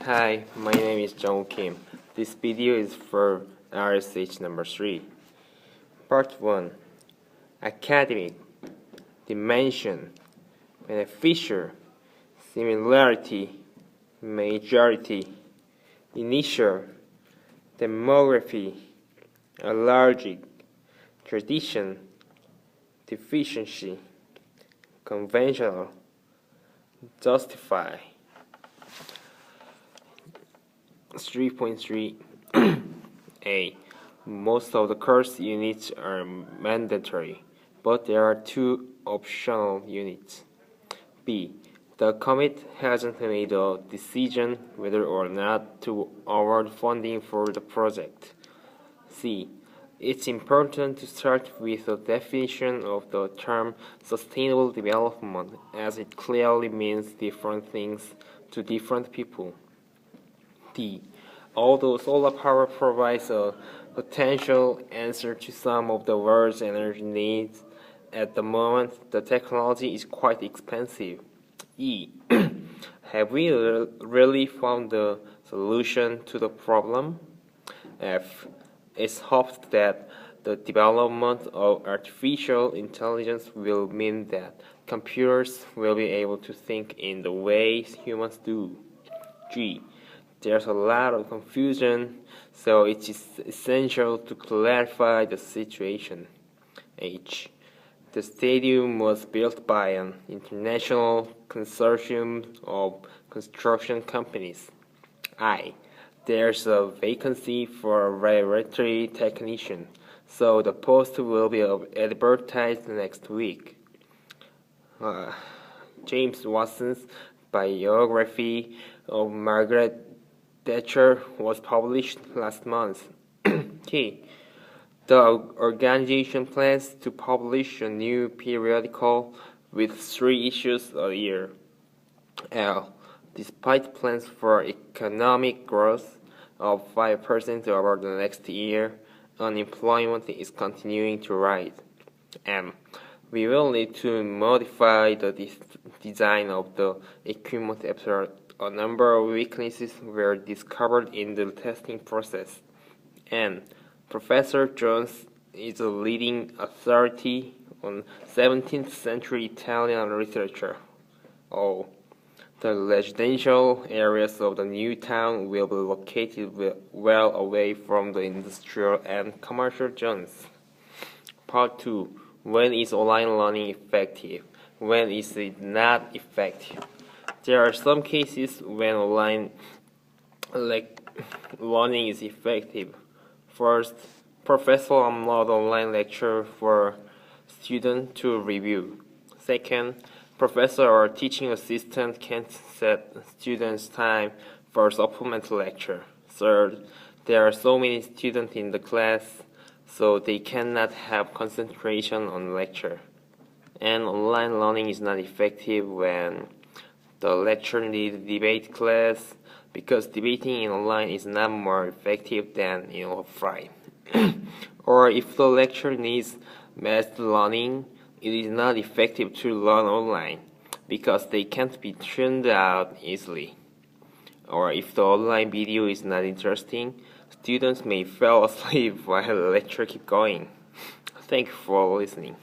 Hi, my name is Jong Kim. This video is for rsh number 3. Part 1. Academic, Dimension, Beneficial, Similarity, Majority, Initial, Demography, Allergic, Tradition, Deficiency, Conventional, Justify. 3.3 A. Most of the course units are mandatory, but there are 2 optional units. B. The committee hasn't made a decision whether or not to award funding for the project. C. It's important to start with a definition of the term sustainable development, as it clearly means different things to different people. D. Although solar power provides a potential answer to some of the world's energy needs, at the moment the technology is quite expensive. E. Have we really found the solution to the problem? F. It's hoped that the development of artificial intelligence will mean that computers will be able to think in the ways humans do. G. There's a lot of confusion, so it is essential to clarify the situation. H. The stadium was built by an international consortium of construction companies. I. There's a vacancy for a laboratory technician, so the post will be advertised next week. James Watson's biography of Margaret Thatcher was published last month. T. The organization plans to publish a new periodical with 3 issues a year. L. Despite plans for economic growth of 5% over the next year, unemployment is continuing to rise. M. We will need to modify the design of the equipment after a number of weaknesses were discovered in the testing process. And Professor Jones is a leading authority on 17th century Italian literature. Oh, the residential areas of the new town will be located well away from the industrial and commercial zones. Part 2. When is online learning effective? When is it not effective? There are some cases when online learning is effective. First, professors upload online lecture for students to review. Second, professor or teaching assistant can set students' time for supplemental lecture. Third, there are so many students in the class, so they cannot have concentration on lecture. And online learning is not effective when the lecture needs debate class, because debating in online is not more effective than in offline. Or if the lecture needs math learning, it is not effective to learn online, because they can't be tuned out easily. Or if the online video is not interesting, students may fall asleep while the lecture keeps going. Thank you for listening.